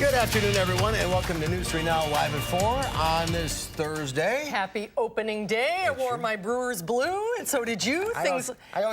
Good afternoon, everyone, and welcome to News 3 Now Live at 4 on this Thursday. Happy opening day. I wore my Brewers blue, and so did you. I always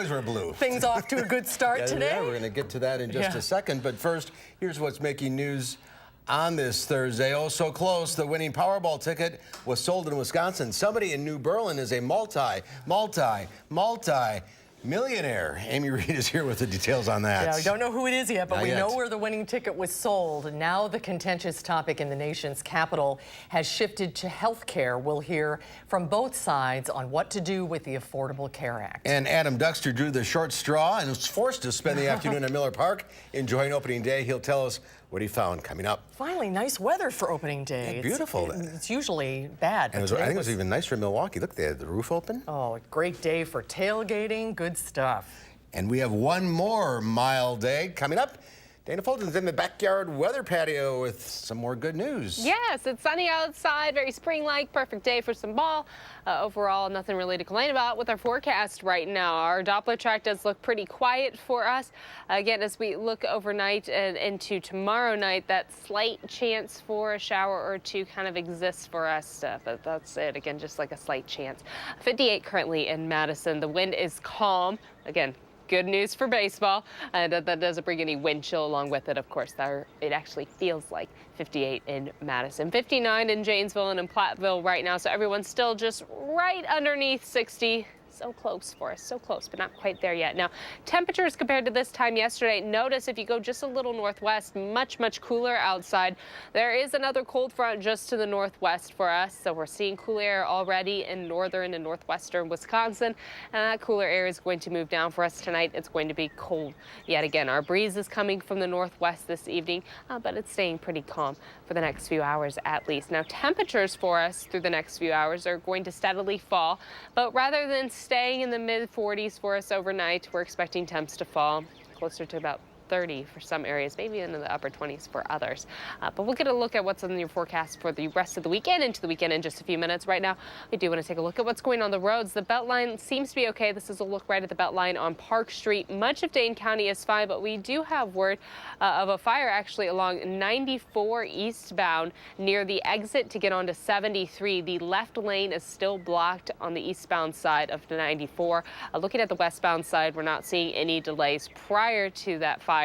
wear blue. Things off to a good start today. Yeah, we're going to get to that in just a second. But first, here's what's making news on this Thursday. Oh, so close. The winning Powerball ticket was sold in Wisconsin. Somebody in New Berlin is a multi-millionaire. Amy Reed is here with the details on that. Yeah, we don't know who it is yet, but Not we yet. know where the winning ticket was sold. Now the contentious topic in the nation's capital has shifted to health care. We'll hear from both sides on what to do with the Affordable Care Act. And Adam Duxter drew the short straw and was forced to spend the afternoon at Miller Park enjoying opening day. He'll tell us what he found coming up. Finally, nice weather for opening day. Yeah, beautiful. It's usually bad. And I think it was even nicer in Milwaukee. Look, they had the roof open. Oh, a great day for tailgating. Good stuff. And we have one more mild day coming up. Dana Fulton's in the backyard weather patio with some more good news. Yes, it's sunny outside, very spring-like, perfect day for some ball. Overall, nothing really to complain about with our forecast right now. Our Doppler track does look pretty quiet for us. Again, as we look overnight and into tomorrow night, that slight chance for a shower or two kind of exists for us, but that's it. Again, just like a slight chance. 58 currently in Madison. The wind is calm. Again, good news for baseball, and that doesn't bring any wind chill along with it, of course. It actually feels like 58 in Madison, 59 in Janesville and in Platteville right now, so everyone's still just right underneath 60. So close for us, so close, but not quite there yet. Now, temperatures compared to this time yesterday, notice if you go just a little northwest, much, much cooler outside. There is another cold front just to the northwest for us, so we're seeing cool air already in northern and northwestern Wisconsin, and that cooler air is going to move down for us tonight. It's going to be cold yet again. Our breeze is coming from the northwest this evening, but it's staying pretty calm for the next few hours at least. Now, temperatures for us through the next few hours are going to steadily fall, but rather than staying in the mid-40s for us overnight, we're expecting temps to fall closer to about 30 for some areas, maybe into the upper 20s for others. But we'll get a look at what's on your forecast for the rest of the weekend, into the weekend in just a few minutes. Right now, we do want to take a look at what's going on the roads. The Beltline seems to be okay. This is a look right at the Beltline on Park Street. Much of Dane County is fine, but we do have word of a fire actually along 94 eastbound near the exit to get onto 73. The left lane is still blocked on the eastbound side of the 94. Looking at the westbound side, we're not seeing any delays prior to that fire.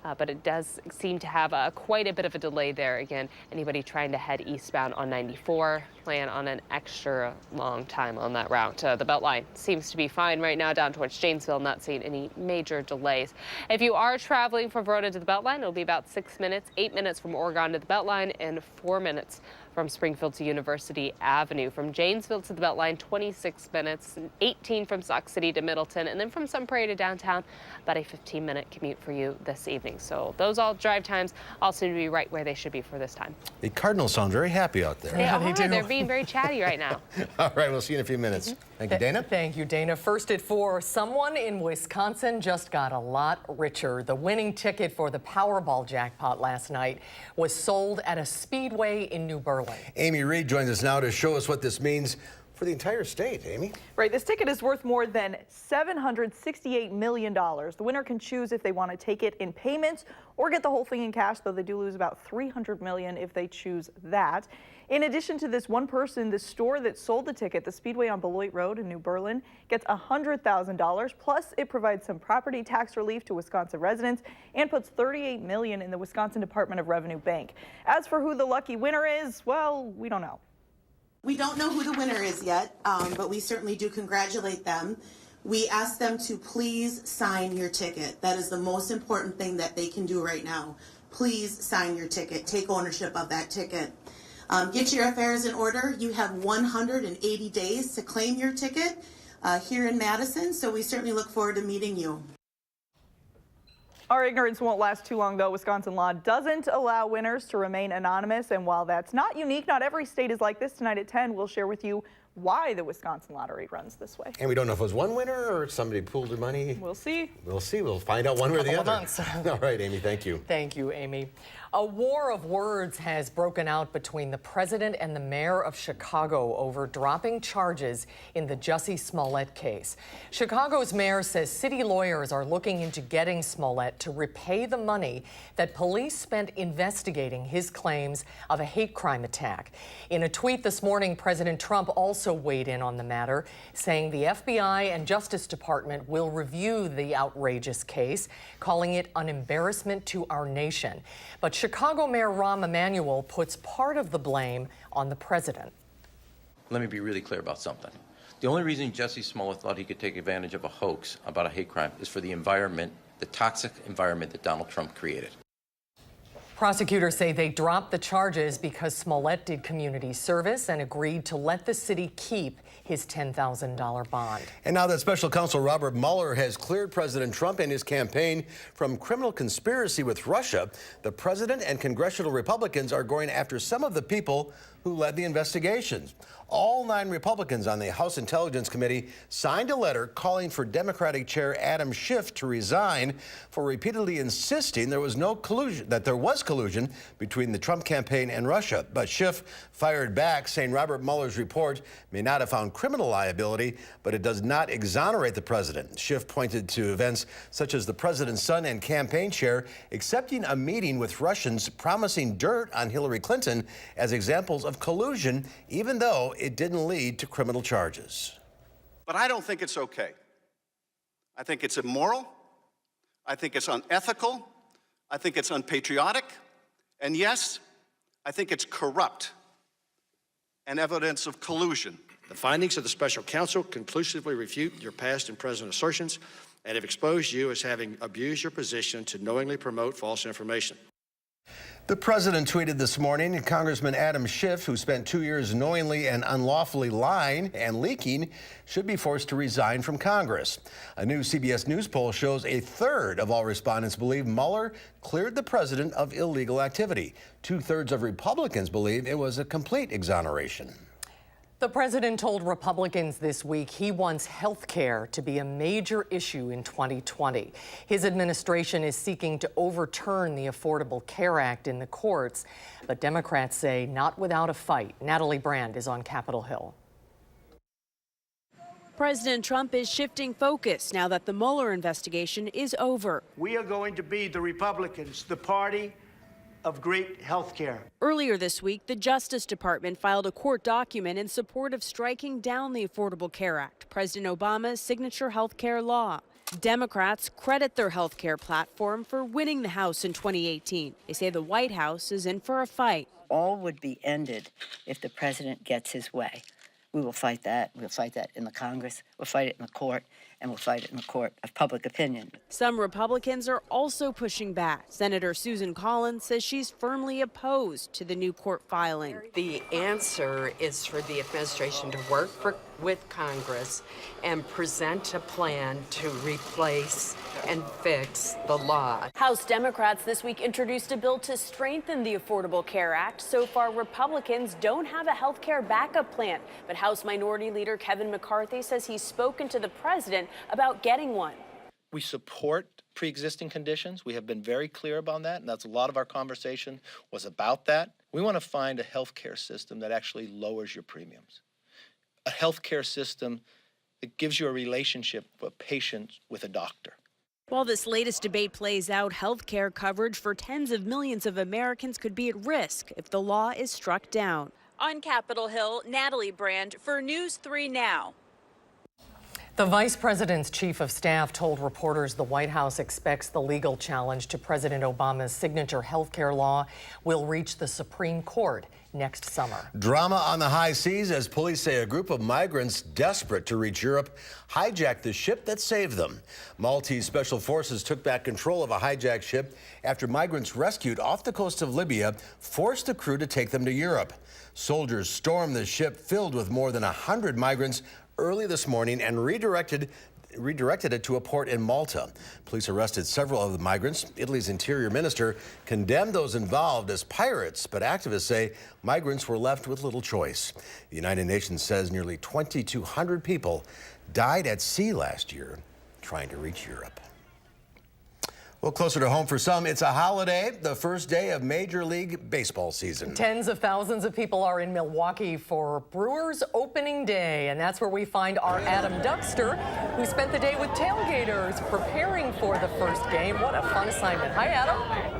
But it does seem to have quite a bit of a delay there. Again, anybody trying to head eastbound on 94, plan on an extra long time on that route. The Beltline seems to be fine right now down towards Janesville, not seeing any major delays. If you are traveling from Verona to the Beltline, it'll be about 6 minutes, 8 minutes from Oregon to the Beltline, and 4 minutes from Springfield to University Avenue. From Janesville to the Beltline, 26 minutes, 18 from Sauk City to Middleton, and then from Sun Prairie to downtown, about a 15-minute commute for you this evening. So those all drive times all seem to be right where they should be for this time. The Cardinals sound very happy out there. They are. They do. They're being very chatty right now. All right, we'll see you in a few minutes. Thank you, Dana. Thank you, Dana. First at 4, someone in Wisconsin just got a lot richer. The winning ticket for the Powerball jackpot last night was sold at a speedway in New Berlin. Amy Reed joins us now to show us what this means for the entire state. Amy? Right, this ticket is worth more than $768 million. The winner can choose if they want to take it in payments or get the whole thing in cash, though they do lose about $300 million if they choose that. In addition to this one person, the store that sold the ticket, the Speedway on Beloit Road in New Berlin, gets $100,000. Plus, it provides some property tax relief to Wisconsin residents and puts $38 million in the Wisconsin Department of Revenue bank. As for who the lucky winner is, well, we don't know. We don't know who the winner is yet, but we certainly do congratulate them. We ask them to please sign your ticket. That is the most important thing that they can do right now. Please sign your ticket. Take ownership of that ticket. Get your affairs in order. You have 180 days to claim your ticket here in Madison, so we certainly look forward to meeting you. Our ignorance won't last too long, though. Wisconsin law doesn't allow winners to remain anonymous, and while that's not unique, not every state is like this. Tonight at 10, we'll share with you why the Wisconsin lottery runs this way. And we don't know if it was one winner or somebody pooled their money. We'll see. We'll see. We'll find out one way or the other. Couple of months. All right, Amy, thank you. Thank you, Amy. A war of words has broken out between the president and the mayor of Chicago over dropping charges in the Jussie Smollett case. Chicago's mayor says city lawyers are looking into getting Smollett to repay the money that police spent investigating his claims of a hate crime attack. In a tweet this morning, President Trump also weighed in on the matter, saying the FBI and Justice Department will review the outrageous case, calling it an embarrassment to our nation. But Chicago Mayor Rahm Emanuel puts part of the blame on the president. Let me be really clear about something. The only reason Jussie Smollett thought he could take advantage of a hoax about a hate crime is for the environment, the toxic environment that Donald Trump created. Prosecutors say they dropped the charges because Smollett did community service and agreed to let the city keep his $10,000 bond. And now that special counsel Robert Mueller has cleared President Trump and his campaign from criminal conspiracy with Russia, the president and congressional Republicans are going after some of the people who led the investigations. All 9 Republicans on the House Intelligence Committee signed a letter calling for Democratic Chair Adam Schiff to resign for repeatedly insisting there was collusion between the Trump campaign and Russia. But Schiff fired back, saying Robert Mueller's report may not have found criminal liability, but it does not exonerate the president. Schiff pointed to events such as the president's son and campaign chair accepting a meeting with Russians promising dirt on Hillary Clinton as examples of collusion, even though it didn't lead to criminal charges. But I don't think it's okay. I think it's immoral. I think it's unethical. I think it's unpatriotic. And yes, I think it's corrupt and evidence of collusion. The findings of the special counsel conclusively refute your past and present assertions and have exposed you as having abused your position to knowingly promote false information. The president tweeted this morning, Congressman Adam Schiff, who spent 2 years knowingly and unlawfully lying and leaking, should be forced to resign from Congress. A new CBS News poll shows a third of all respondents believe Mueller cleared the president of illegal activity. 2/3 of Republicans believe it was a complete exoneration. The president told Republicans this week he wants health care to be a major issue in 2020. His administration is seeking to overturn the Affordable Care Act in the courts, but Democrats say not without a fight. Natalie Brand is on Capitol Hill. President Trump is shifting focus now that the Mueller investigation is over. We are going to be the Republicans, the party of great health care. Earlier this week, the Justice Department filed a court document in support of striking down the Affordable Care Act, President Obama's signature health care law. Democrats credit their health care platform for winning the House in 2018. They say the White House is in for a fight. All would be ended if the president gets his way. We will fight that. We'll fight that in the Congress. We'll fight it in the court. And we'll fight it in the court of public opinion. Some Republicans are also pushing back. Senator Susan Collins says she's firmly opposed to the new court filing. The answer is for the administration to work with Congress and present a plan to replace and fix the law. House Democrats this week introduced a bill to strengthen the Affordable Care Act. So far, Republicans don't have a health care backup plan. But House Minority Leader Kevin McCarthy says he's spoken to the president about getting one. We support pre-existing conditions. We have been very clear about that, and that's a lot of our conversation was about that. We want to find a health care system that actually lowers your premiums. A health care system that gives you a relationship of a patient with a doctor. While this latest debate plays out, health care coverage for tens of millions of Americans could be at risk if the law is struck down. On Capitol Hill, Natalie Brand for News 3 Now. The vice president's chief of staff told reporters the White House expects the legal challenge to President Obama's signature health care law will reach the Supreme Court next summer. Drama on the high seas as police say a group of migrants desperate to reach Europe hijacked the ship that saved them. Maltese special forces took back control of a hijacked ship after migrants rescued off the coast of Libya forced the crew to take them to Europe. Soldiers stormed the ship filled with more than 100 migrants early this morning and redirected it to a port in Malta. Police arrested several of the migrants. Italy's interior minister condemned those involved as pirates, but activists say migrants were left with little choice. The United Nations says nearly 2,200 people died at sea last year trying to reach Europe. Well, closer to home for some, it's a holiday, the first day of Major League Baseball season. Tens of thousands of people are in Milwaukee for Brewers opening day, and that's where we find our Adam Duxter, who spent the day with tailgaters preparing for the first game. What a fun assignment. Hi, Adam.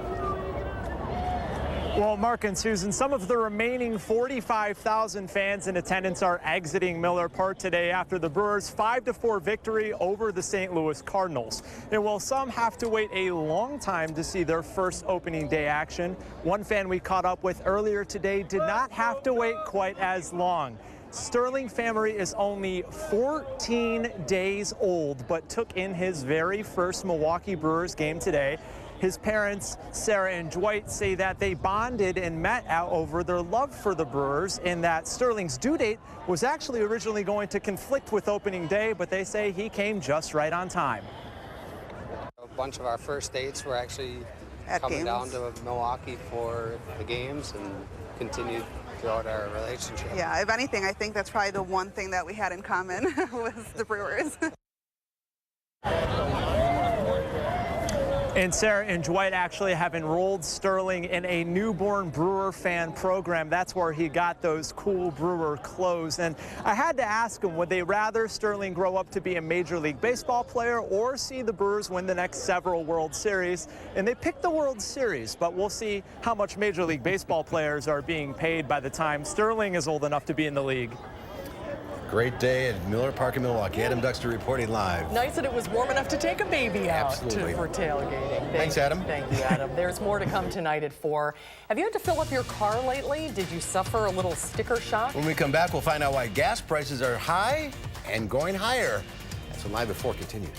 Well, Mark and Susan, some of the remaining 45,000 fans in attendance are exiting Miller Park today after the Brewers' 5-4 victory over the St. Louis Cardinals. And while some have to wait a long time to see their first opening day action, one fan we caught up with earlier today did not have to wait quite as long. Sterling Family is only 14 days old, but took in his very first Milwaukee Brewers game today. His parents, Sarah and Dwight, say that they bonded and met out over their love for the Brewers, and that Sterling's due date was actually originally going to conflict with opening day, but they say he came just right on time. A bunch of our first dates were actually coming down to Milwaukee for the games and continued throughout our relationship. Yeah, if anything, I think that's probably the one thing that we had in common with the Brewers. And Sarah and Dwight actually have enrolled Sterling in a newborn Brewer fan program. That's where he got those cool Brewer clothes. And I had to ask him, would they rather Sterling grow up to be a Major League Baseball player or see the Brewers win the next several World Series? And they picked the World Series, but we'll see how much Major League Baseball players are being paid by the time Sterling is old enough to be in the league. Great day at Miller Park in Milwaukee. Adam Duxter reporting live. Nice that it was warm enough to take a baby out for tailgating. Thanks, Adam. Thank you, Adam. There's more to come tonight at 4. Have you had to fill up your car lately? Did you suffer a little sticker shock? When we come back, we'll find out why gas prices are high and going higher. That's when Live at 4 continues.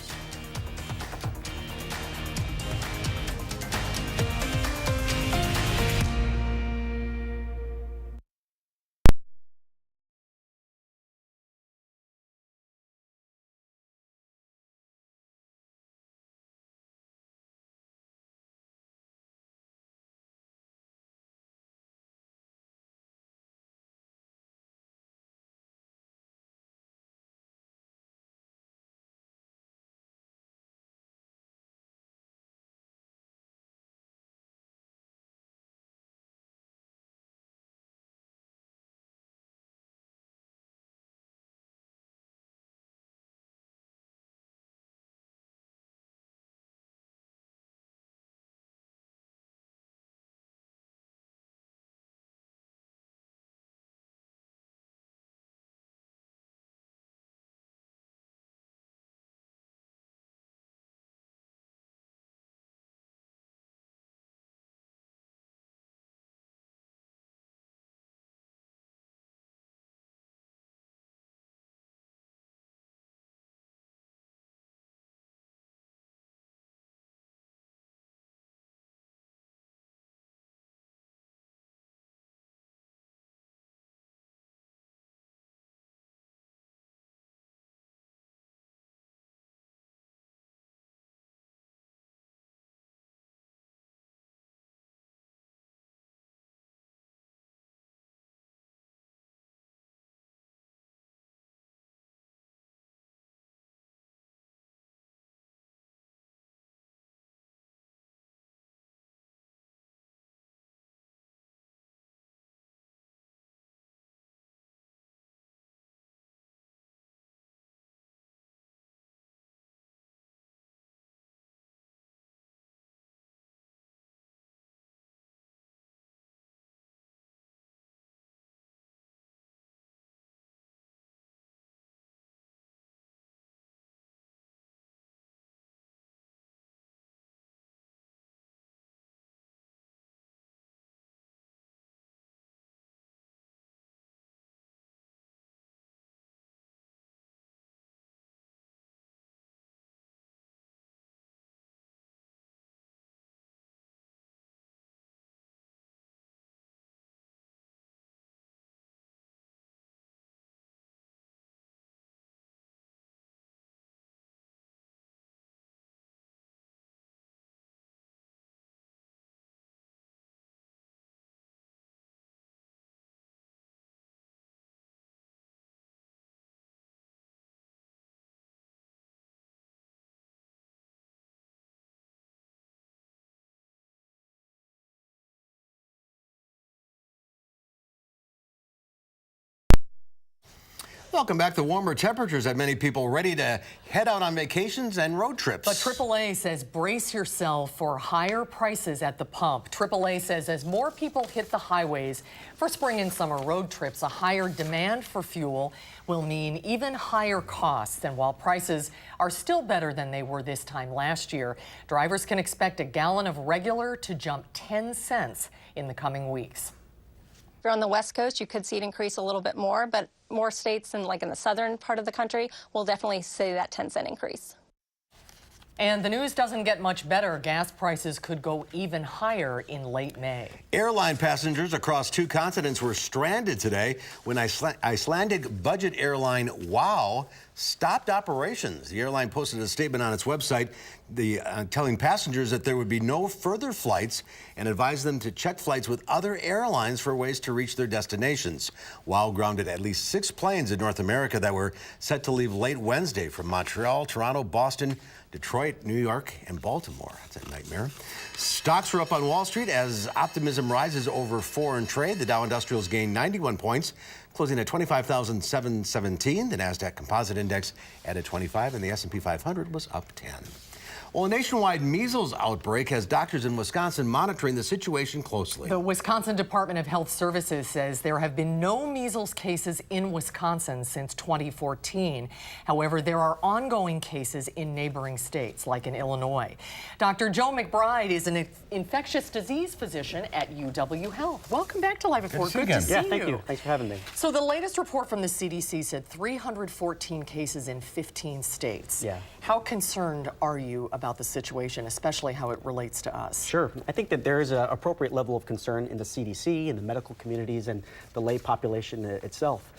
Welcome back. The warmer temperatures have many people ready to head out on vacations and road trips. But AAA says brace yourself for higher prices at the pump. AAA says as more people hit the highways for spring and summer road trips, a higher demand for fuel will mean even higher costs. And while prices are still better than they were this time last year, drivers can expect a gallon of regular to jump 10 cents in the coming weeks. If you're on the West Coast, you could see it increase a little bit more, but more states in the southern part of the country will definitely see that 10-cent increase. And the news doesn't get much better. Gas prices could go even higher in late May. Airline passengers across 2 continents were stranded today when Icelandic budget airline WOW stopped operations. The airline posted a statement on its website telling passengers that there would be no further flights and advised them to check flights with other airlines for ways to reach their destinations. WOW grounded at least 6 planes in North America that were set to leave late Wednesday from Montreal, Toronto, Boston, Detroit, New York, and Baltimore. That's a nightmare. Stocks were up on Wall Street as optimism rises over foreign trade. The Dow Industrials gained 91 points, closing at 25,717. The NASDAQ Composite Index added 25, and the S&P 500 was up 10. Well, a nationwide measles outbreak has doctors in Wisconsin monitoring the situation closely. The Wisconsin Department of Health Services says there have been no measles cases in Wisconsin since 2014. However, there are ongoing cases in neighboring states, like in Illinois. Dr. Joe McBride is an infectious disease physician at UW Health. Welcome back to Live at 4. Good to see you. Yeah, thank you. Thanks for having me. So the latest report from the CDC said 314 cases in 15 states. Yeah. How concerned are you about the situation, especially how it relates to us? Sure. I think that there is an appropriate level of concern in the CDC, in the medical communities, and the lay population itself.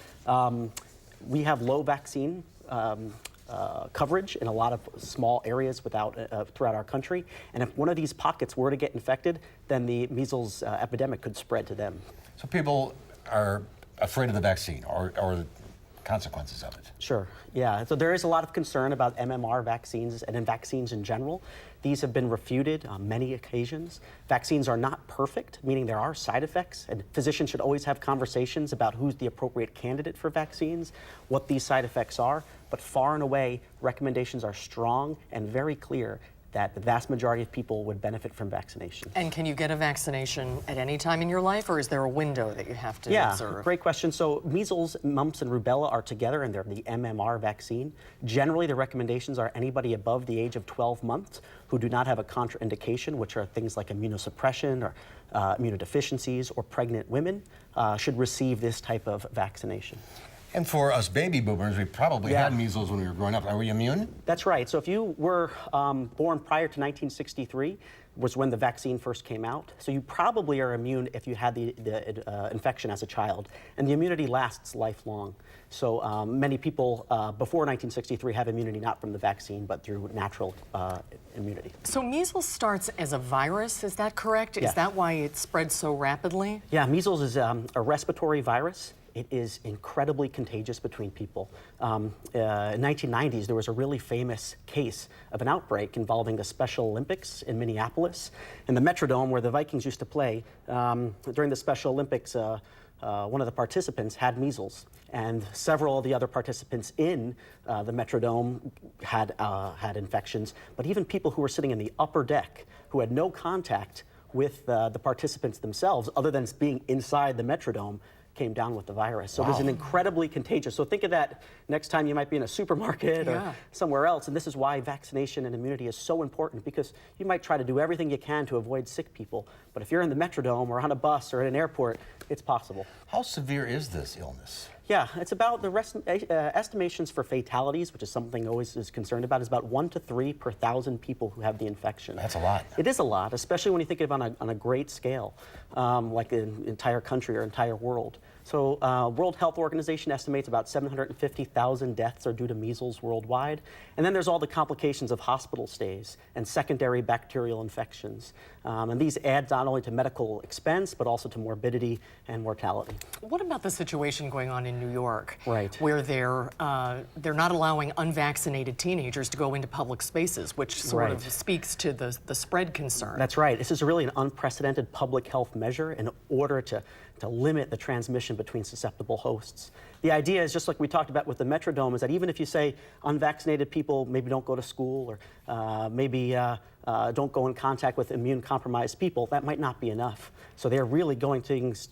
We have low vaccine coverage in a lot of small areas throughout our country. And if one of these pockets were to get infected, then the measles epidemic could spread to them. So people are afraid of the vaccine or consequences of it. Sure, yeah. So there is a lot of concern about MMR vaccines and in vaccines in general. These have been refuted on many occasions. Vaccines are not perfect, meaning there are side effects, and physicians should always have conversations about who's the appropriate candidate for vaccines, what these side effects are, but far and away, recommendations are strong and very clear that the vast majority of people would benefit from vaccination. And can you get a vaccination at any time in your life, or is there a window that you have to observe? Yeah, great question. So measles, mumps, and rubella are together, and they're the MMR vaccine. Generally, the recommendations are anybody above the age of 12 months who do not have a contraindication, which are things like immunosuppression or immunodeficiencies, or pregnant women should receive this type of vaccination. And for us baby boomers, we probably had measles when we were growing up. Are we immune? That's right. So if you were born prior to 1963, was when the vaccine first came out. So you probably are immune if you had the infection as a child. And the immunity lasts lifelong. So many people before 1963 have immunity not from the vaccine, but through natural immunity. So measles starts as a virus, is that correct? Yes. Is that why it spreads so rapidly? Yeah, measles is a respiratory virus. It is incredibly contagious between people. In the 1990s, there was a really famous case of an outbreak involving the Special Olympics in Minneapolis. In the Metrodome, where the Vikings used to play, during the Special Olympics, one of the participants had measles. And several of the other participants in the Metrodome had infections. But even people who were sitting in the upper deck, who had no contact with the participants themselves, other than being inside the Metrodome, came down with the virus. So it was an incredibly contagious. So think of that next time you might be in a supermarket or somewhere else. And this is why vaccination and immunity is so important, because you might try to do everything you can to avoid sick people. But if you're in the Metrodome or on a bus or at an airport, it's possible. How severe is this illness? Yeah, it's about the estimations for fatalities, which is something always is concerned about, is about 1 to 3 per 1,000 people who have the infection. That's a lot. It is a lot, especially when you think of it on a great scale, like an entire country or entire world. So World Health Organization estimates about 750,000 deaths are due to measles worldwide. And then there's all the complications of hospital stays and secondary bacterial infections. And these add not only to medical expense, but also to morbidity and mortality. What about the situation going on in New York? Right. Where they're not allowing unvaccinated teenagers to go into public spaces, which sort of speaks to the spread concern. That's right. This is really an unprecedented public health measure in order to limit the transmission between susceptible hosts. The idea is, just like we talked about with the Metrodome, is that even if you say unvaccinated people maybe don't go to school or maybe don't go in contact with immune-compromised people, that might not be enough. So they're really going things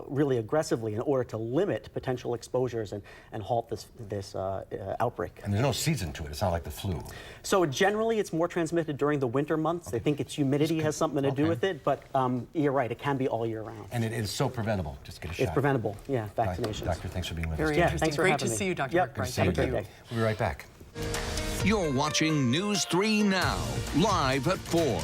really aggressively in order to limit potential exposures and halt this outbreak. And there's no season to it. It's not like the flu. So generally, it's more transmitted during the winter months. They think its humidity has something to do with it, but you're right, it can be all year round. And it is so preventable. Just get a shot. It's preventable, yeah, vaccinations. Doctor, thanks for being with us. Very interesting. Thanks for Great having to me. see you, Dr. Yep, McBride. have a Thank great you. day. We'll be right back. You're watching News 3 Now, live at 4.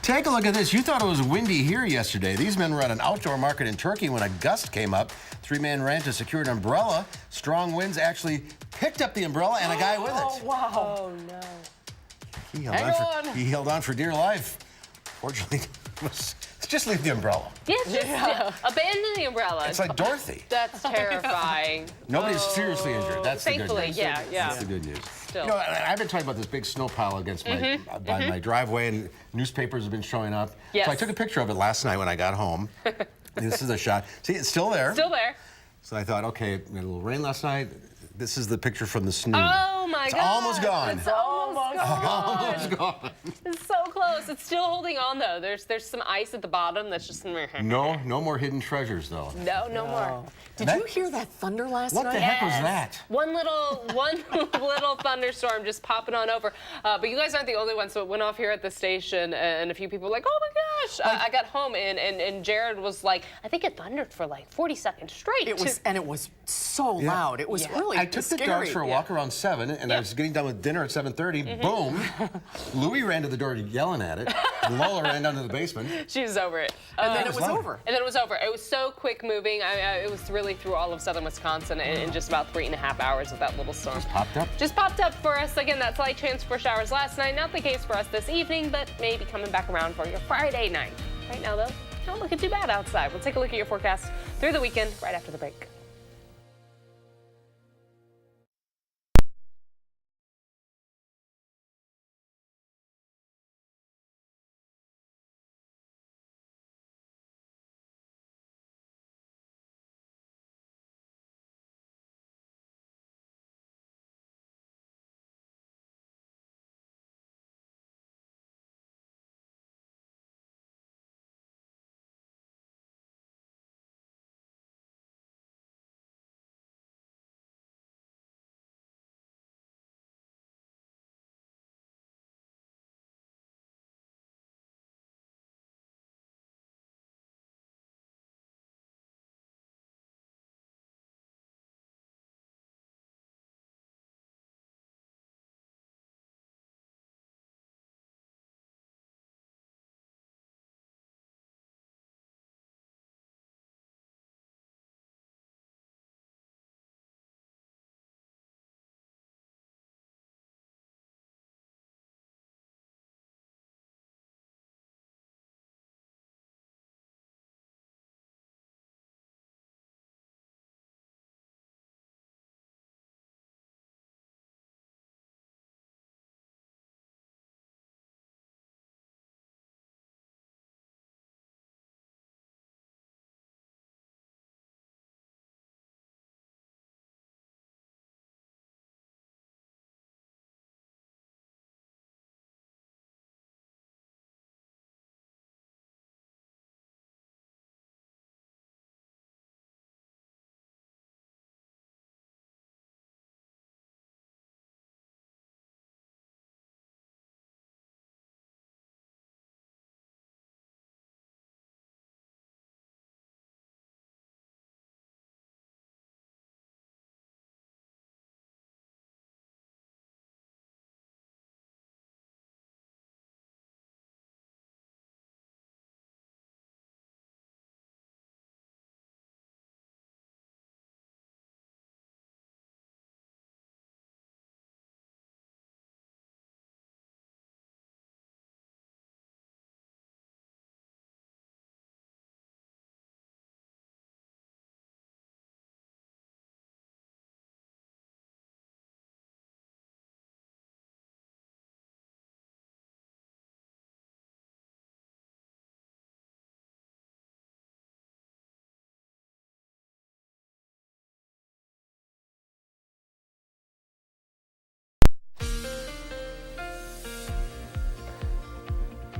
Take a look at this. You thought it was windy here yesterday. These men were at an outdoor market in Turkey when a gust came up. 3-man ran to secure an umbrella. Strong winds actually picked up the umbrella and a guy with it. Oh, wow. Oh, no. He held on for dear life. Fortunately, just leave the umbrella. Yes, abandon the umbrella. It's like Dorothy. That's terrifying. Nobody's seriously injured. That's the good Thankfully, news. yeah. That's the good news. Still. You know, I've been talking about this big snow pile against my by my driveway, and newspapers have been showing up. Yes. So I took a picture of it last night when I got home. This is a shot. See, it's still there. Still there. So I thought, okay, we had a little rain last night. This is the picture from the snood. Oh my God! It's almost gone. It's almost gone. Almost gone. It's so close. It's still holding on though. There's some ice at the bottom that's just. No more hidden treasures though. No more. Did you hear that thunder last night? What the heck was that? One little thunderstorm just popping on over. But you guys aren't the only ones. So it went off here at the station, and a few people were like, "Oh my gosh. I got home and Jared was like, I think it thundered for like 40 seconds straight. It was so loud. It was really I took scary. the dogs for a walk around 7, and I was getting done with dinner at 7:30. Boom. Louie ran to the door yelling at it. Lola ran down to the basement. She was over it. And then it was over. And then it was over. It was so quick moving. It was really through all of southern Wisconsin in just about 3.5 hours of that little storm. Just popped up for us. Again, that slight chance for showers last night. Not the case for us this evening, but maybe coming back around for your Friday night. Right now, though, not looking too bad outside. We'll take a look at your forecast through the weekend right after the break.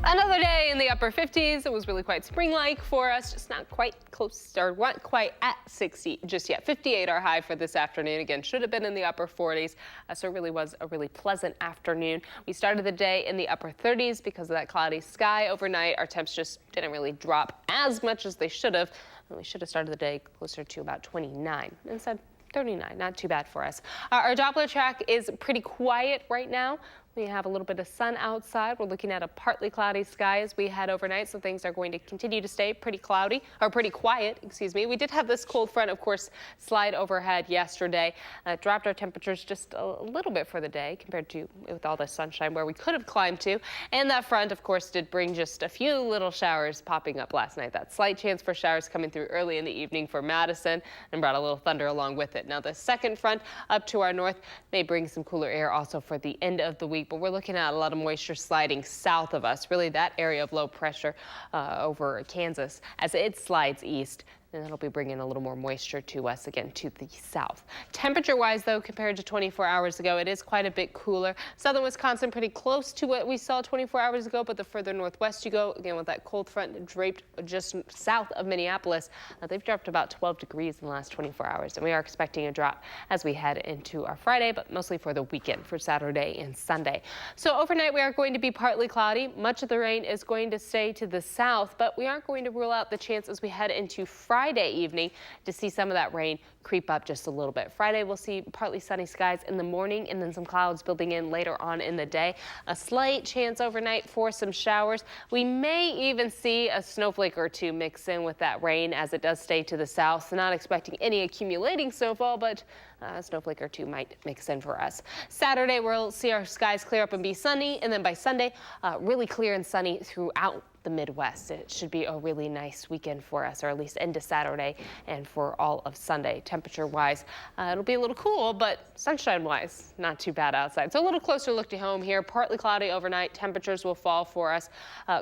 Another day in the upper 50s. It was really quite spring-like for us, just not quite close or not quite at 60 just yet. 58 our high for this afternoon. Again, should have been in the upper 40s. So it really was a really pleasant afternoon. We started the day in the upper 30s because of that cloudy sky overnight. Our temps just didn't really drop as much as they should have. And we should have started the day closer to about 29. Instead, 39, not too bad for us. Our Doppler track is pretty quiet right now. We have a little bit of sun outside. We're looking at a partly cloudy sky as we head overnight, so things are going to continue to stay pretty cloudy, or pretty quiet, excuse me. We did have this cold front, of course, slide overhead yesterday. Dropped our temperatures just a little bit for the day compared to with all the sunshine where we could have climbed to. And that front, of course, did bring just a few little showers popping up last night. That slight chance for showers coming through early in the evening for Madison and brought a little thunder along with it. Now, the second front up to our north may bring some cooler air also for the end of the week. But we're looking at a lot of moisture sliding south of us, really that area of low pressure over Kansas as it slides east. and that'll be bringing a little more moisture to us again to the south. Temperature-wise, though, compared to 24 hours ago, it is quite a bit cooler. Southern Wisconsin pretty close to what we saw 24 hours ago, but the further northwest you go, again with that cold front draped just south of Minneapolis, they've dropped about 12 degrees in the last 24 hours, and we are expecting a drop as we head into our Friday, but mostly for the weekend, for Saturday and Sunday. So overnight, we are going to be partly cloudy. Much of the rain is going to stay to the south, but we aren't going to rule out the chance as we head into Friday evening to see some of that rain creep up just a little bit. Friday, we'll see partly sunny skies in the morning and then some clouds building in later on in the day. A slight chance overnight for some showers. We may even see a snowflake or two mix in with that rain as it does stay to the south. Not expecting any accumulating snowfall, but a snowflake or two might mix in for us. Saturday, we'll see our skies clear up and be sunny, and then by Sunday, really clear and sunny throughout the Midwest. It should be a really nice weekend for us, or at least into Saturday and for all of Sunday. Temperature-wise, it'll be a little cool, but sunshine-wise, not too bad outside. So a little closer look to home here. Partly cloudy overnight. Temperatures will fall for us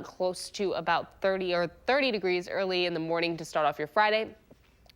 close to about 30 degrees early in the morning to start off your Friday.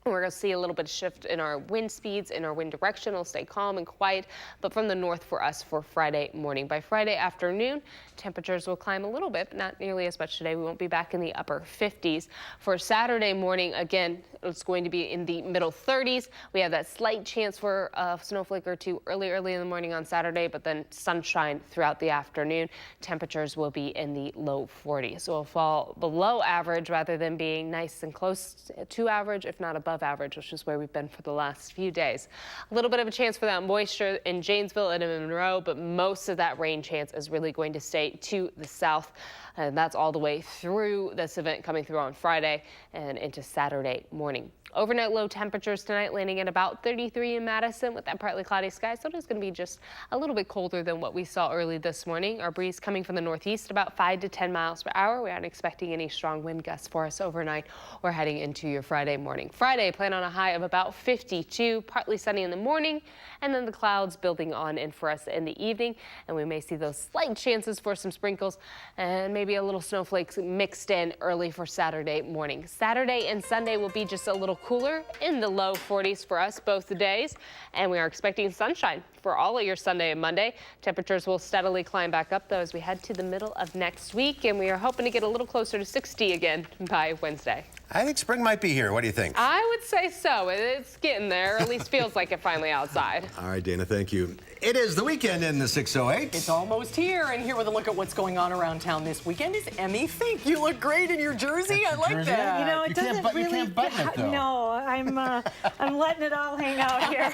We're going to see a little bit of shift in our wind speeds, in our wind direction. It'll stay calm and quiet, but from the north for us for Friday morning. By Friday afternoon, temperatures will climb a little bit, but not nearly as much today. We won't be back in the upper 50s. For Saturday morning, again, it's going to be in the middle 30s. We have that slight chance for a snowflake or two early in the morning on Saturday, but then sunshine throughout the afternoon. Temperatures will be in the low 40s. So it'll fall below average rather than being nice and close to average, if not above average, which is where we've been for the last few days. A little bit of a chance for that moisture in Janesville and in Monroe, but most of that rain chance is really going to stay to the south. And that's all the way through this event coming through on Friday and into Saturday morning. Overnight low temperatures tonight landing at about 33 in Madison with that partly cloudy sky. So it is going to be just a little bit colder than what we saw early this morning. Our breeze coming from the northeast about 5 to 10 miles per hour. We aren't expecting any strong wind gusts for us overnight or heading into your Friday morning. Friday, plan on a high of about 52, partly sunny in the morning, and then the clouds building on in for us in the evening. And we may see those slight chances for some sprinkles and maybe a little snowflakes mixed in early for Saturday morning. Saturday and Sunday will be just a little cooler in the low 40s for us both days, and we are expecting sunshine for all of your Sunday and Monday. Temperatures will steadily climb back up though as we head to the middle of next week, and we are hoping to get a little closer to 60 again by Wednesday. I think spring might be here. What do you think? I would say so. It's getting there, or at least feels like it finally outside. All right, Dana, thank you. It is the weekend in the 608. It's almost here, and here with a look at what's going on around town this weekend is Emmy Fink. You look great in your jersey. I like that. You know, it doesn't really. You can't button it, though. No, I'm letting it all hang out here.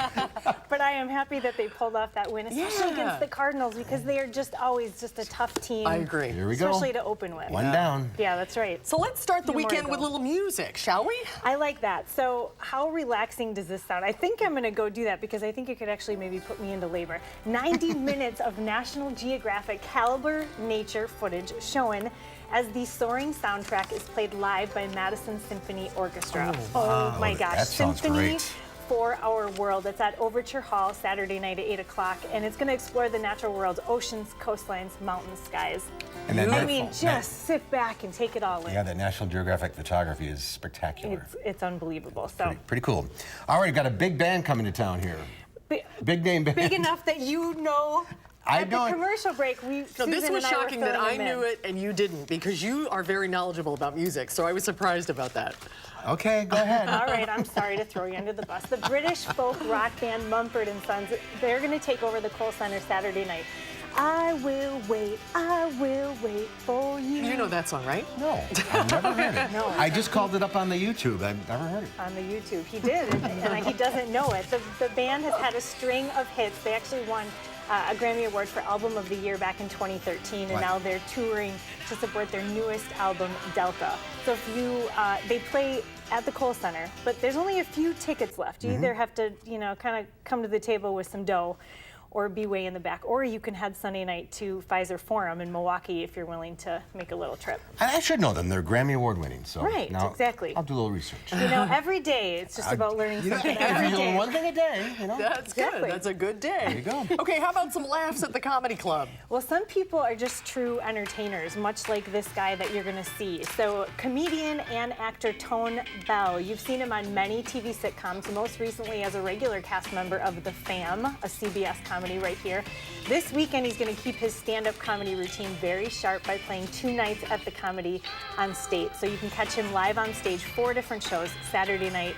But I am happy that they pulled off that win, especially against the Cardinals, because they are just always just a tough team. I agree. Here we go. Especially to open with. One down. Yeah, that's right. So let's start the weekend with a little music, shall we? I like that. So how relaxing does this sound? I think I'm going to go do that because I think it could actually maybe put me into labor. 90 minutes of National Geographic caliber nature footage shown as the soaring soundtrack is played live by Madison Symphony Orchestra. Oh my gosh. That sounds Symphony great. For Our World. It's at Overture Hall Saturday night at 8 o'clock, and it's going to explore the natural world's oceans, coastlines, mountains, skies. And then I mean, just sit back and take it all in. Yeah, that National Geographic photography is spectacular. It's unbelievable. So Pretty cool. All right, got a big band coming to town here. Big name band. Big enough that you know. I At don't. the commercial break, So this was shocking that I knew it and you didn't, because you are very knowledgeable about music. So I was surprised about that. Okay, go ahead. All right, I'm sorry to throw you under the bus. The British folk rock band Mumford & Sons, they're going to take over the Kohl Center Saturday night. I will wait for you. You know that song, right? No, I've never heard it. No. I just called it up on the YouTube. I've never heard it. On the YouTube. He did, and he doesn't know it. The band has had a string of hits. They actually won a Grammy Award for Album of the Year back in 2013, and now they're touring to support their newest album, Delta. So if you, they play at the Kohl Center, but there's only a few tickets left. You either have to, kind of come to the table with some dough, or be way in the back. Or you can head Sunday night to Pfizer Forum in Milwaukee if you're willing to make a little trip. I should know them. They're Grammy Award winning. So right, now exactly. I'll do a little research. You know, every day it's just about learning something every day. One thing a day, you know. That's good. That's a good day. There you go. Okay, how about some laughs at the comedy club? Well, some people are just true entertainers, much like this guy that you're going to see. So, comedian and actor Tone Bell. You've seen him on many TV sitcoms, most recently as a regular cast member of The Fam, a CBS comedy right here. This weekend, he's going to keep his stand-up comedy routine very sharp by playing 2 nights at the Comedy on State. So you can catch him live on stage, 4 different shows, Saturday night,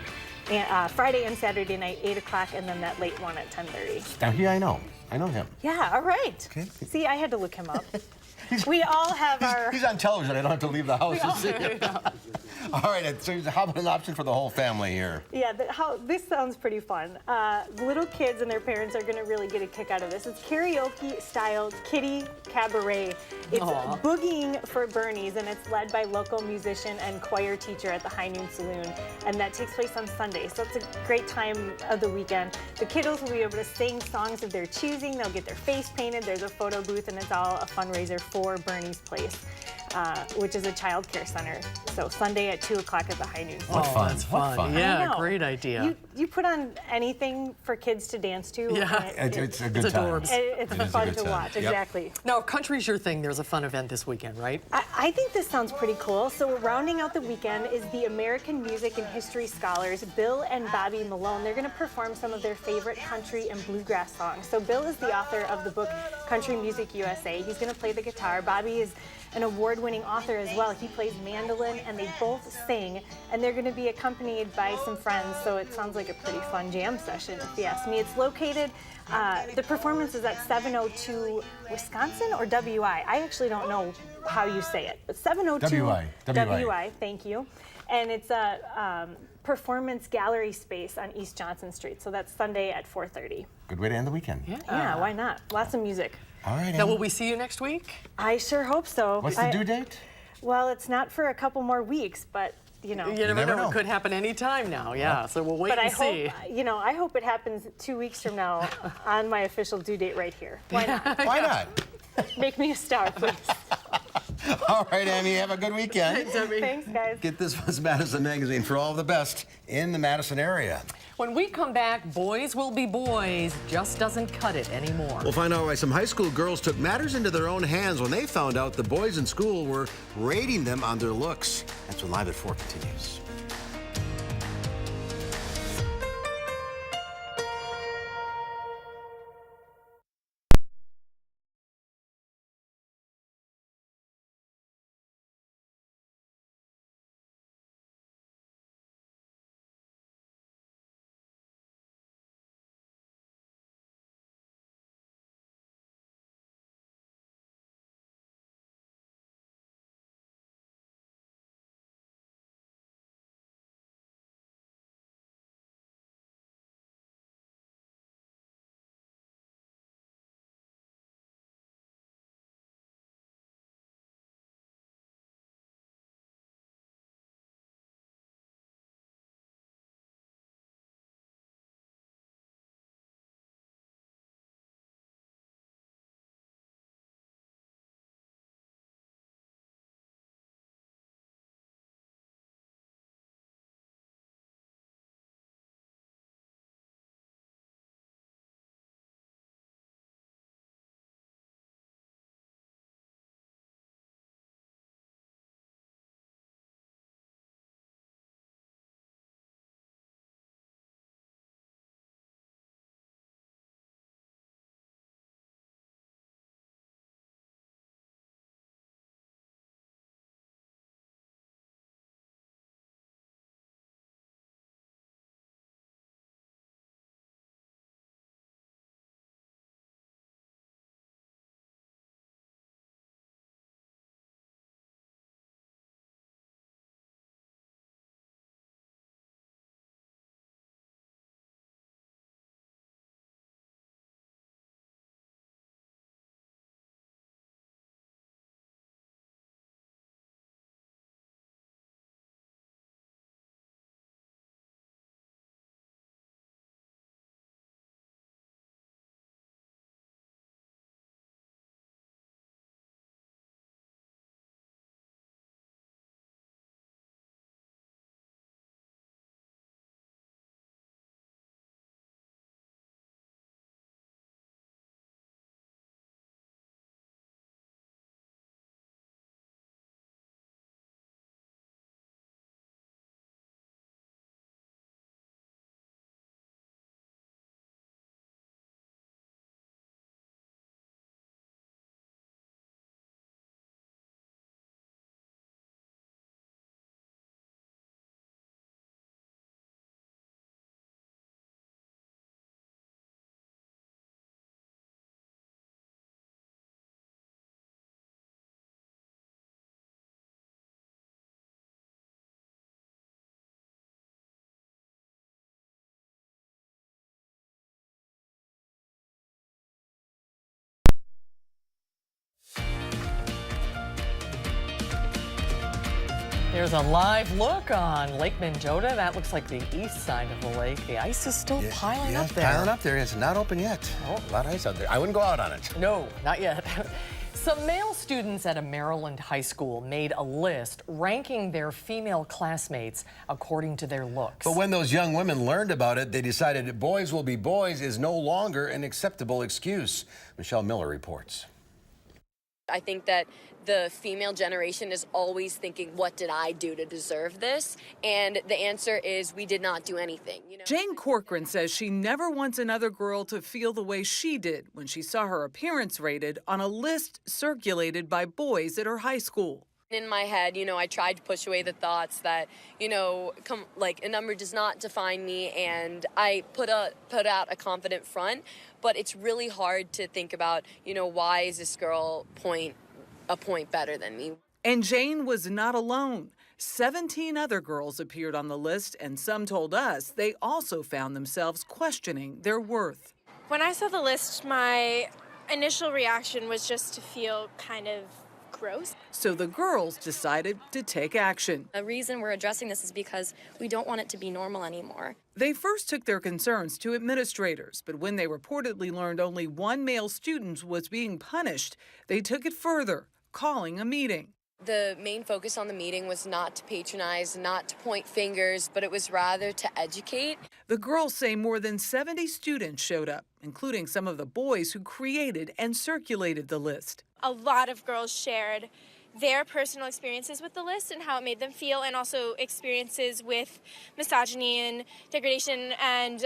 Friday and Saturday night, 8 o'clock, and then that late one at 10:30. Now here I know him. Yeah, all right. Okay. See, I had to look him up. We all have our... He's on television. I don't have to leave the house to see him. All right, so how about an option for the whole family here? Yeah, this sounds pretty fun. Little kids and their parents are going to really get a kick out of this. It's karaoke-style kiddie cabaret. It's Boogieing for Bernie's, and it's led by local musician and choir teacher at the High Noon Saloon, and that takes place on Sunday, so it's a great time of the weekend. The kiddos will be able to sing songs of their choosing. They'll get their face painted. There's a photo booth, and it's all a fundraiser for Bernie's Place, which is a child care center. So Sunday at 2 o'clock at the High Noon. What fun. That's fun. What fun. Yeah, great idea. You put on anything for kids to dance to. Yeah. It's a good time. It's fun to watch, exactly. Now, if country's your thing, there's a fun event this weekend, right? I think this sounds pretty cool. So rounding out the weekend is the American Music and History scholars, Bill and Bobby Malone. They're going to perform some of their favorite country and bluegrass songs. So Bill is the author of the book Country Music USA. He's going to play the guitar. Bobby is an award-winning author as well. He plays mandolin, and they both sing, and they're going to be accompanied by some friends, so it sounds like a pretty fun jam session, if you ask me. It's located, the performance is at 702 Wisconsin or WI. I actually don't know how you say it, but 702 WI, thank you. And it's a performance gallery space on East Johnson Street, so that's Sunday at 4:30. Good way to end the weekend. Yeah, why not? Lots of music. All right, now, will we see you next week? I sure hope so. What's the due date? Well, it's not for a couple more weeks, but you know. You never know. It could happen any time now. Yeah, so we'll wait and see. I hope it happens 2 weeks from now on my official due date right here. Why not? Why not? Make me a star, please. All right, Amy, have a good weekend. Thanks, guys. Get This Was Madison magazine for all the best in the Madison area. When we come back, boys will be boys just doesn't cut it anymore. We'll find out why some high school girls took matters into their own hands when they found out the boys in school were rating them on their looks. That's when Live at 4 continues. There's a live look on Lake Mendota. That looks like the east side of the lake. The ice is still piling up there. Piling up there. It's not open yet. Oh. A lot of ice out there. I wouldn't go out on it. No, not yet. Some male students at a Maryland high school made a list ranking their female classmates according to their looks. But when those young women learned about it, they decided boys will be boys is no longer an acceptable excuse. Michelle Miller reports. I think that the female generation is always thinking, what did I do to deserve this? And the answer is we did not do anything. Jane Corcoran says she never wants another girl to feel the way she did when she saw her appearance rated on a list circulated by boys at her high school. In my head, I tried to push away the thoughts that, a number does not define me, and I put out a confident front, but it's really hard to think about, why is this girl a point better than me? And Jane was not alone. 17 other girls appeared on the list, and some told us they also found themselves questioning their worth. When I saw the list, my initial reaction was just to feel kind of gross. So the girls decided to take action. The reason we're addressing this is because we don't want it to be normal anymore. They first took their concerns to administrators, but when they reportedly learned only one male student was being punished, they took it further, calling a meeting. The main focus on the meeting was not to patronize, not to point fingers, but it was rather to educate. The girls say more than 70 students showed up, including some of the boys who created and circulated the list. A lot of girls shared their personal experiences with the list and how it made them feel, and also experiences with misogyny and degradation and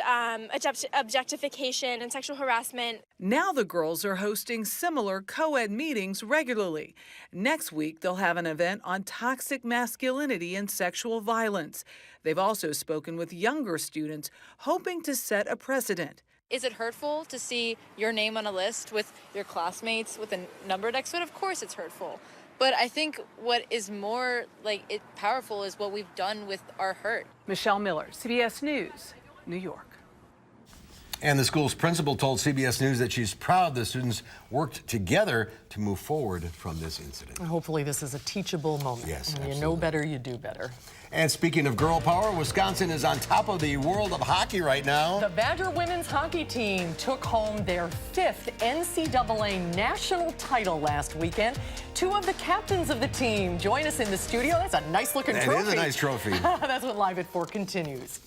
objectification and sexual harassment. Now the girls are hosting similar co-ed meetings regularly. Next week, they'll have an event on toxic masculinity and sexual violence. They've also spoken with younger students, hoping to set a precedent. Is it hurtful to see your name on a list with your classmates with a number next to it? Of course it's hurtful. But I think what is more powerful is what we've done with our hurt. Michelle Miller, CBS News, New York. And the school's principal told CBS News that she's proud the students worked together to move forward from this incident. Hopefully this is a teachable moment. Yes, When absolutely. you know better, you do better. And speaking of girl power, Wisconsin is on top of the world of hockey right now. The Badger women's hockey team took home their 5th NCAA national title last weekend. 2 of the captains of the team join us in the studio. That's a nice looking trophy. It is a nice trophy. That's what Live at 4 continues.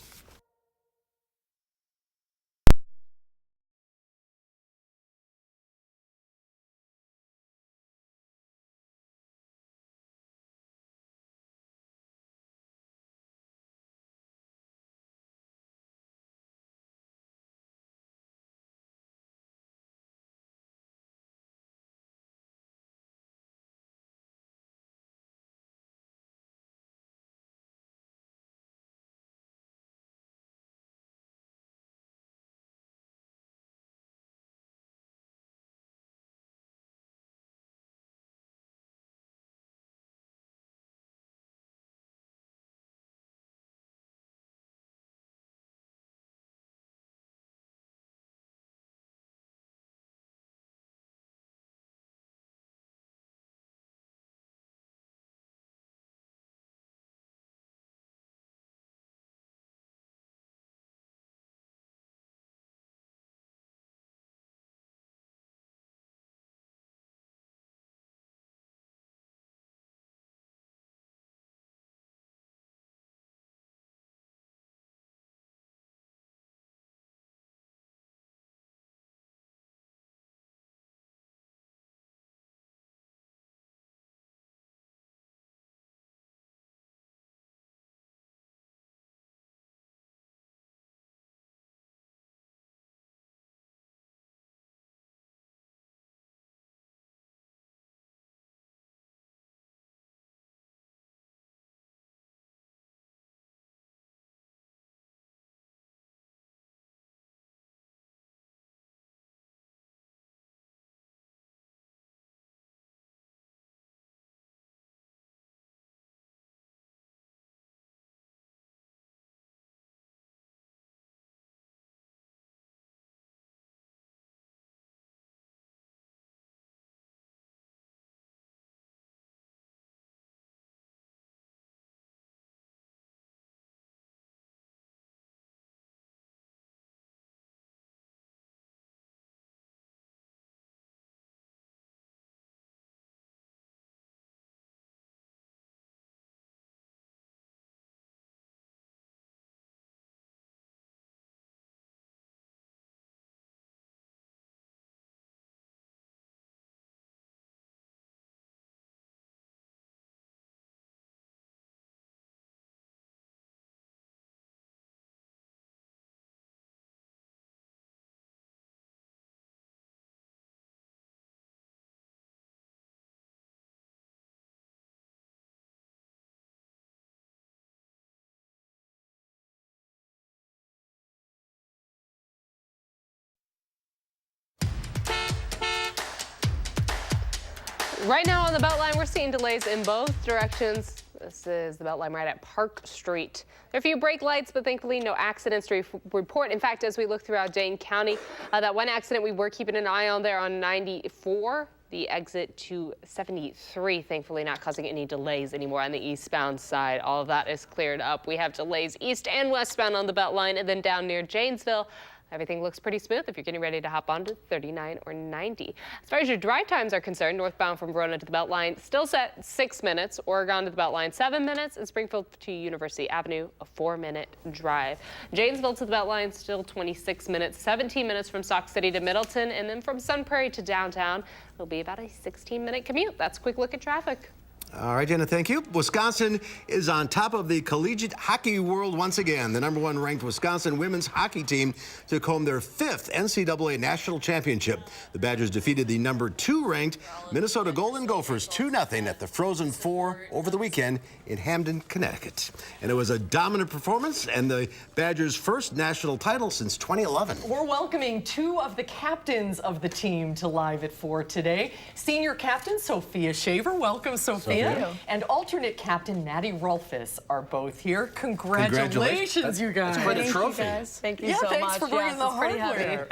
Right now on the Beltline, we're seeing delays in both directions. This is the Beltline right at Park Street. There are a few brake lights, but thankfully no accidents to report. In fact, as we look throughout Dane County, that one accident we were keeping an eye on there on 94, the exit to 73, thankfully not causing any delays anymore on the eastbound side. All of that is cleared up. We have delays east and westbound on the Beltline, and then down near Janesville. Everything looks pretty smooth if you're getting ready to hop onto 39 or 90. As far as your drive times are concerned, northbound from Verona to the Beltline still set 6 minutes. Oregon to the Beltline 7 minutes, and Springfield to University Avenue a 4-minute drive. Janesville to the Beltline still 26 minutes, 17 minutes from Sauk City to Middleton, and then from Sun Prairie to downtown it'll be about a 16-minute commute. That's a quick look at traffic. All right, Jenna, thank you. Wisconsin is on top of the collegiate hockey world once again. The #1 ranked Wisconsin women's hockey team took home their 5th NCAA national championship. The Badgers defeated the #2 ranked Minnesota Golden Gophers 2-0 at the Frozen Four over the weekend in Hamden, Connecticut. And it was a dominant performance and the Badgers' first national title since 2011. We're welcoming 2 of the captains of the team to Live at 4 today. Senior captain Sophia Shaver. Welcome, Sophia. And alternate captain Maddie Rolfes are both here. Congratulations, you guys. That's quite a trophy. Thank you so much. Thanks for bringing the hardware.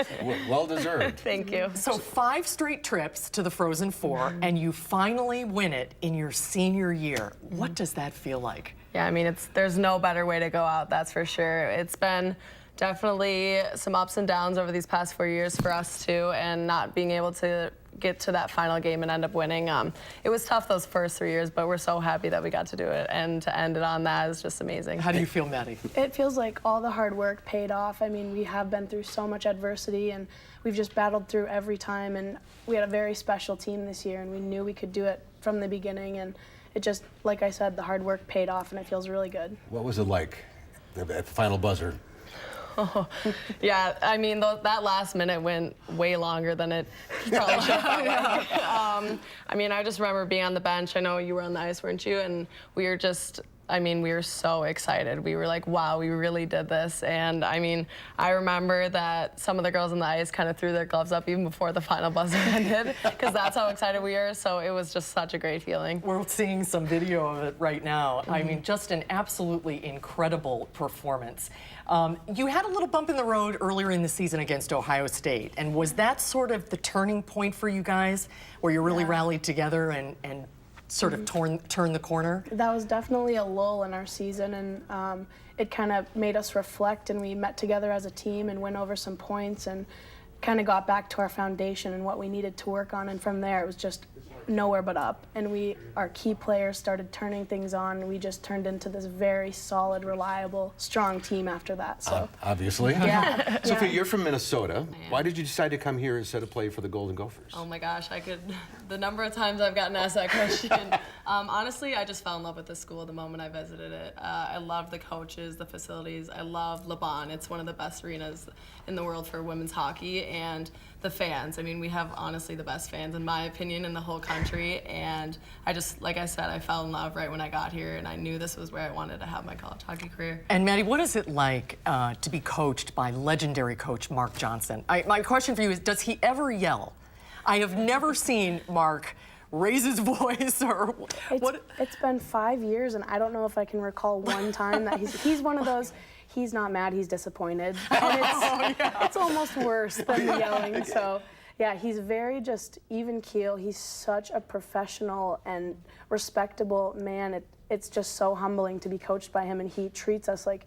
Well deserved. Thank you. So 5 straight trips to the Frozen Four, and you finally win it in your senior year. What does that feel like? Yeah, I mean, there's no better way to go out, that's for sure. It's been definitely some ups and downs over these past 4 years for us too, and not being able to get to that final game and end up winning. It was tough those first 3 years, but we're so happy that we got to do it, and to end it on that is just amazing. How do you feel, Maddie? It feels like all the hard work paid off. I mean, we have been through so much adversity, and we've just battled through every time, and we had a very special team this year, and we knew we could do it from the beginning, and it just, like I said, the hard work paid off, and it feels really good. What was it like at the final buzzer? Oh, yeah, I mean, that last minute went way longer than it probably should have. I mean, I just remember being on the bench. I know you were on the ice, weren't you? And we were just, I mean, we were so excited. We were like, wow, we really did this. And I mean, I remember that some of the girls on the ice kind of threw their gloves up even before the final buzzer ended, because that's how excited we were. So it was just such a great feeling. We're seeing some video of it right now. I mean, just an absolutely incredible performance. You had a little bump in the road earlier in the season against Ohio State, and was that sort of the turning point for you guys, where you really rallied together and sort of turn the corner? That was definitely a lull in our season, and it kind of made us reflect, and we met together as a team and went over some points and kind of got back to our foundation and what we needed to work on, and from there it was just nowhere but up, and our key players started turning things on, and we just turned into this very solid, reliable, strong team after that. So obviously. Yeah. Sophia, you're from Minnesota. Why did you decide to come here instead of play for the Golden Gophers? Oh my gosh, the number of times I've gotten asked that question. Honestly, I just fell in love with this school the moment I visited it. I love the coaches, the facilities. I love Laban. It's one of the best arenas in the world for women's hockey, and the fans. I mean, we have honestly the best fans, in my opinion, in the whole country, and I just, like I said, I fell in love right when I got here, and I knew this was where I wanted to have my college hockey career. And Maddie, what is it like to be coached by legendary coach Mark Johnson? My question for you is, does he ever yell? I have never seen Mark raise his voice or what? It's been 5 years, and I don't know if I can recall one time that he's one of those. He's not mad, he's disappointed. And it's almost worse than the yelling. So, yeah, he's very just even keel. He's such a professional and respectable man. It's just so humbling to be coached by him, and he treats us like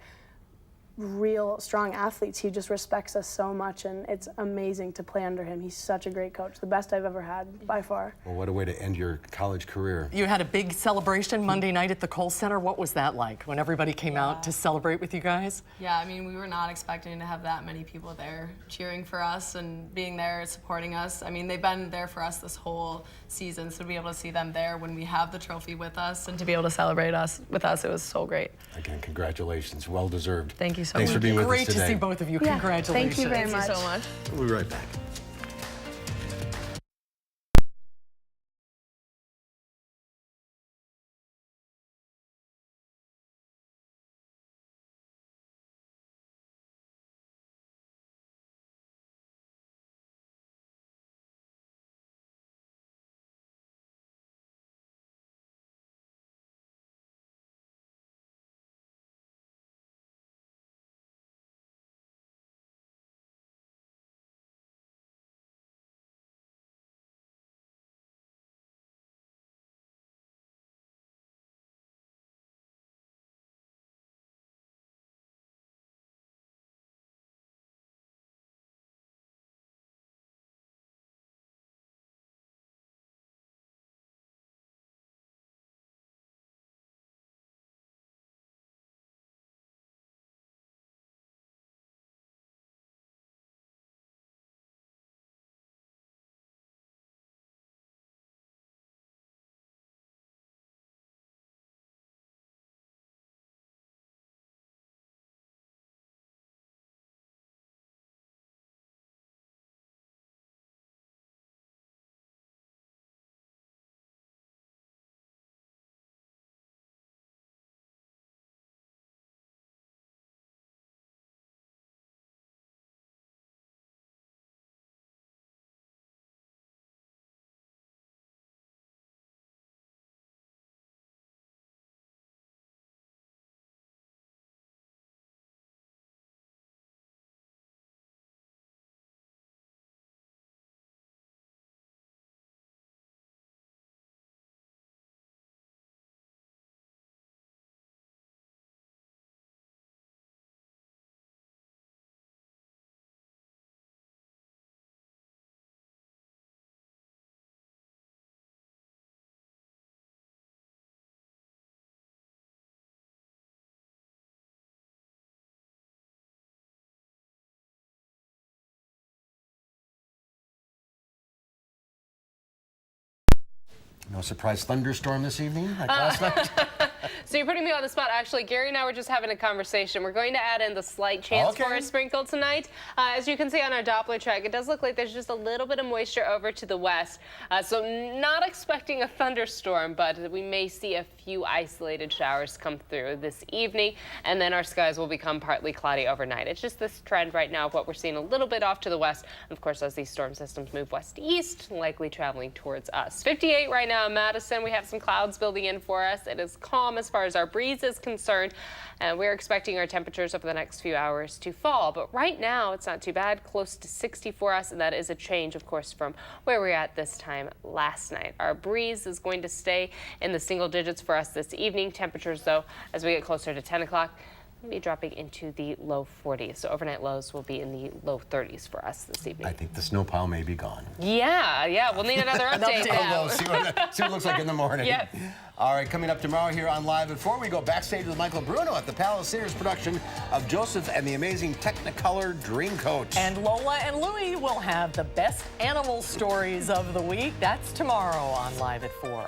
real strong athletes. He just respects us so much, and it's amazing to play under him. He's such a great coach, the best I've ever had by far. Well, what a way to end your college career. You had a big celebration Monday night at the Kohl Center. What was that like when everybody came out to celebrate with you guys? Yeah, I mean, we were not expecting to have that many people there cheering for us and being there supporting us. I mean, they've been there for us this whole season, so to be able to see them there when we have the trophy with us and to be able to celebrate with us, it was so great. Again, congratulations. Well deserved. Thank you so Thanks much. for being with us Great today. to see both of you. Yeah, Congratulations. thank you very much. Thank you so much. We'll be right back. No surprise thunderstorm this evening like last night? So you're putting me on the spot. Actually, Gary and I were just having a conversation. We're going to add in the slight chance for a sprinkle tonight. As you can see on our Doppler track, it does look like there's just a little bit of moisture over to the west. So not expecting a thunderstorm, but we may see a few isolated showers come through this evening, and then our skies will become partly cloudy overnight. It's just this trend right now of what we're seeing a little bit off to the west. Of course, as these storm systems move west-east, likely traveling towards us. 58 right now in Madison. We have some clouds building in for us. It is calm as far as our breeze is concerned, and we're expecting our temperatures over the next few hours to fall. But right now, it's not too bad, close to 60 for us, and that is a change, of course, from where we were at this time last night. Our breeze is going to stay in the single digits for us this evening. Temperatures, though, as we get closer to 10 o'clock, will be dropping into the low 40s. So overnight lows will be in the low 30s for us this evening. I think the snow pile may be gone. Yeah, we'll need another update now. See what it looks like in the morning. Yep. All right, coming up tomorrow here on Live at 4, we go backstage with Michael Bruno at the Palace Theater's production of Joseph and the Amazing Technicolor Dreamcoat. And Lola and Louie will have the best animal stories of the week. That's tomorrow on Live at 4.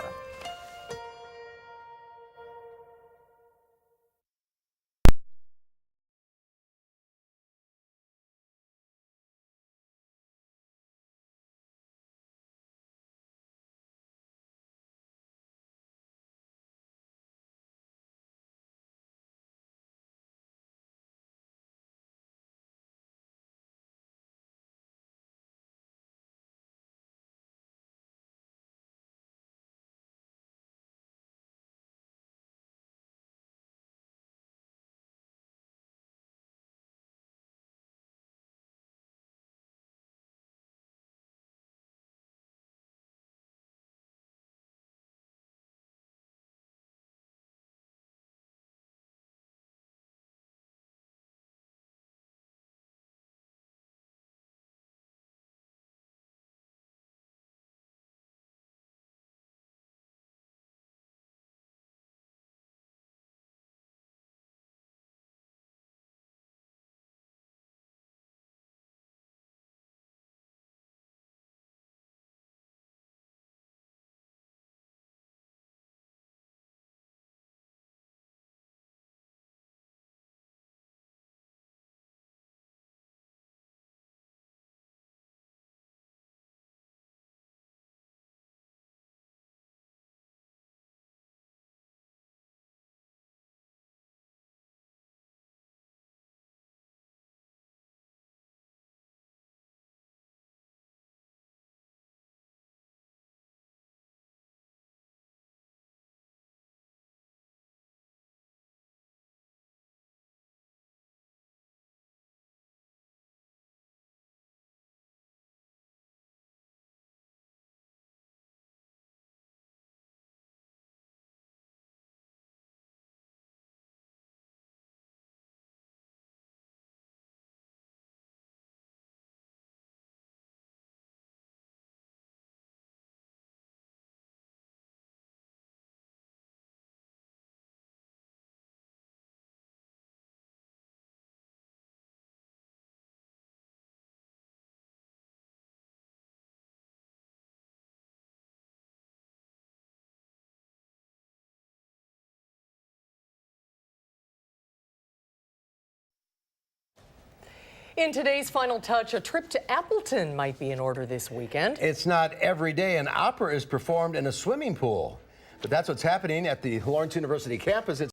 In today's Final Touch, a trip to Appleton might be in order this weekend. It's not every day an opera is performed in a swimming pool, but that's what's happening at the Lawrence University campus. It's